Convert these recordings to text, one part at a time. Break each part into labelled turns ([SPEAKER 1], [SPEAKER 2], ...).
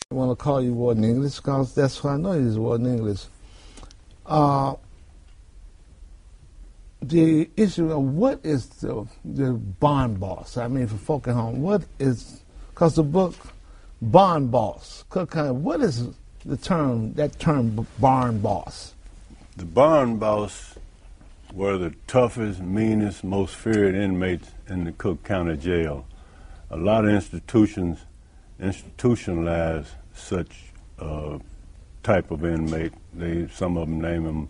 [SPEAKER 1] I want to call you Warden English because that's why I know you as Warden English. The issue of what is the bond boss? I mean, for folk at home, what is, because the book, bond boss, what is the term, that term, bond boss?
[SPEAKER 2] The bond boss were the toughest, meanest, most feared inmates in the Cook County Jail. A lot of institutions institutionalize such type of inmate. Some of them name them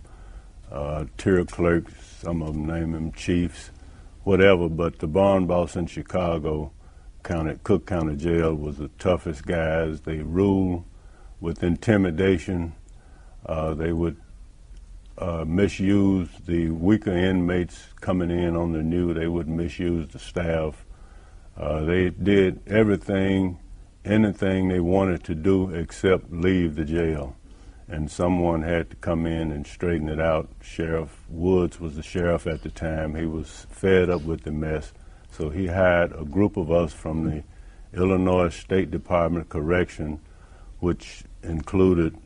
[SPEAKER 2] tier clerks, some of them name them chiefs, whatever, but the bond boss in Chicago Cook County Jail was the toughest guys. They ruled with intimidation. They would misuse the weaker inmates coming in on the new. They would misuse the staff. They did everything, anything they wanted to do except leave the jail. And someone had to come in and straighten it out. Sheriff Woods was the sheriff at the time. He was fed up with the mess. So he hired a group of us from the Illinois State Department of Correction, which included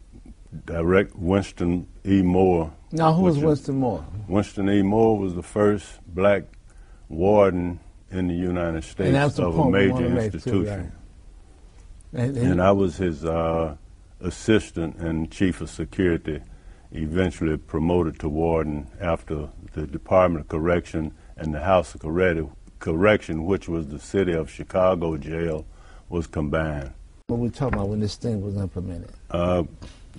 [SPEAKER 2] Direct Winston E. Moore.
[SPEAKER 1] Now, who was Winston Moore?
[SPEAKER 2] Winston E. Moore was the first black warden in the United States of a major institution. Too, right? And I was his assistant and chief of security, eventually promoted to warden after the Department of Correction and the House of Correction, which was the city of Chicago jail, was combined.
[SPEAKER 1] What are we talking about when this thing was implemented?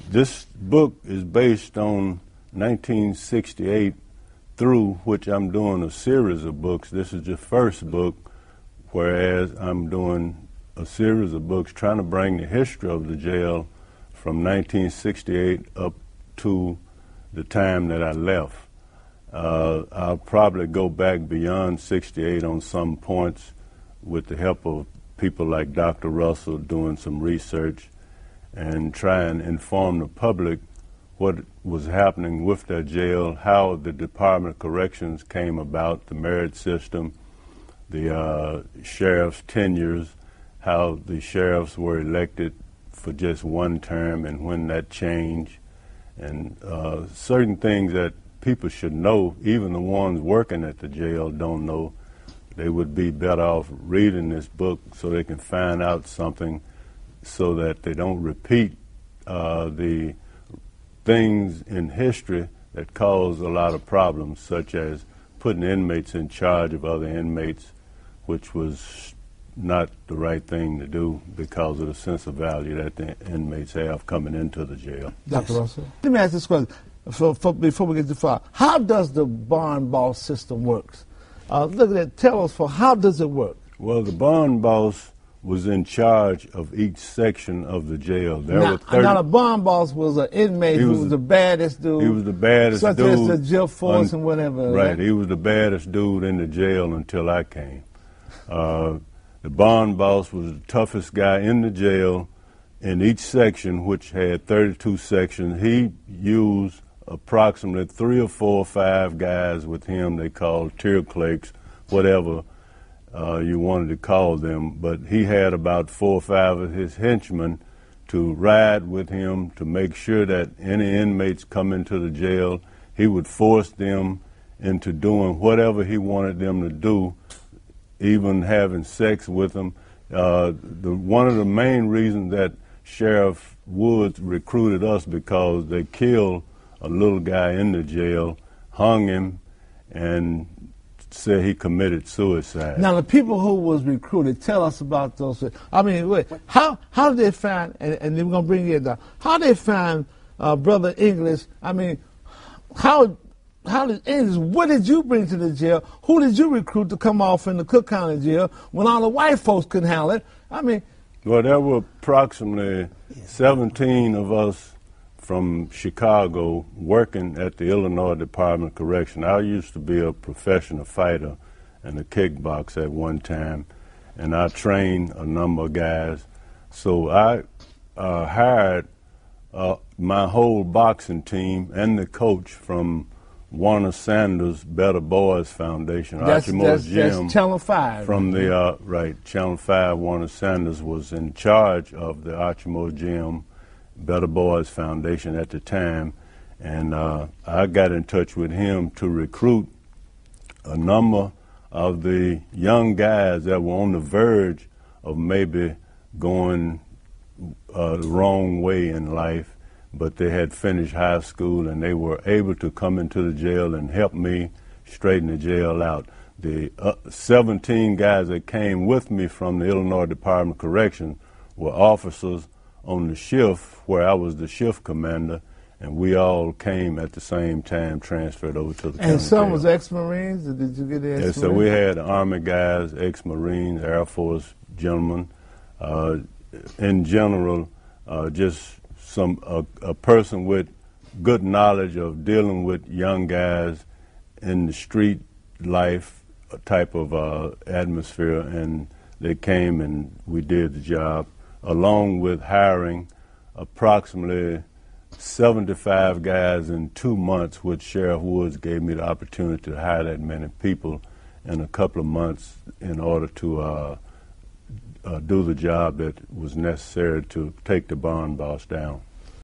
[SPEAKER 2] This book is based on 1968 through which I'm doing a series of books. This is the first book, whereas I'm doing a series of books trying to bring the history of the jail from 1968 up to the time that I left. I'll probably go back beyond 68 on some points with the help of people like Dr. Russell doing some research and try and inform the public what was happening with that jail, how the Department of Corrections came about, the merit system, the sheriff's tenures, how the sheriffs were elected for just one term and when that changed, and certain things that people should know, even the ones working at the jail don't know. They would be better off reading this book so they can find out something so that they don't repeat the things in history that cause a lot of problems, such as putting inmates in charge of other inmates, which was not the right thing to do because of the sense of value that the inmates have coming into the jail.
[SPEAKER 1] Dr. Russell? Let me ask this question before we get too far. How does the bond boss system work? Look at that. Tell us, how does it work?
[SPEAKER 2] Well, the bond boss was in charge of each section of the jail.
[SPEAKER 1] Now the bond boss was an inmate who was the baddest dude.
[SPEAKER 2] He was the baddest dude.
[SPEAKER 1] Such as the jail force and whatever.
[SPEAKER 2] Right, he was the baddest dude in the jail until I came. The bond boss was the toughest guy in the jail in each section, which had 32 sections. He used approximately 3 or 4 or 5 guys with him. They called tier clerks, whatever you wanted to call them. But he had about 4 or 5 of his henchmen to ride with him to make sure that any inmates come into the jail, he would force them into doing whatever he wanted them to do, even having sex with them. One of the main reasons that Sheriff Woods recruited us because they killed a little guy in the jail, hung him, and said he committed suicide.
[SPEAKER 1] Now, the people who was recruited, tell us about those. I mean, wait, how did they find, and then we're going to bring you down, how did they find Brother English? I mean, how did English, what did you bring to the jail? Who did you recruit to come off in the Cook County jail when all the white folks couldn't handle it? I mean.
[SPEAKER 2] Well, there were approximately 17 of us from Chicago working at the Illinois Department of Correction. I used to be a professional fighter and a kickboxer at one time, and I trained a number of guys. So I hired my whole boxing team and the coach from Warner Sanders Better Boys Foundation,
[SPEAKER 1] That's
[SPEAKER 2] Jim.
[SPEAKER 1] Channel 5.
[SPEAKER 2] From the, right, Channel 5, Warner Sanders was in charge of the Archimos Jim Better Boys Foundation at the time. And I got in touch with him to recruit a number of the young guys that were on the verge of maybe going the wrong way in life, but they had finished high school and they were able to come into the jail and help me straighten the jail out. The 17 guys that came with me from the Illinois Department of Correction were officers on the shift where I was the shift commander, and we all came at the same time, transferred over to the county
[SPEAKER 1] And some
[SPEAKER 2] jail.
[SPEAKER 1] was ex-Marines? Did you get the ex-Marines?
[SPEAKER 2] Yeah, so we had Army guys, ex-Marines, Air Force gentlemen. In general, just a person with good knowledge of dealing with young guys in the street life type of atmosphere, and they came and we did the job, along with hiring approximately 75 guys in 2 months, which Sheriff Woods gave me the opportunity to hire that many people in a couple of months in order to do the job that was necessary to take the bond boss down.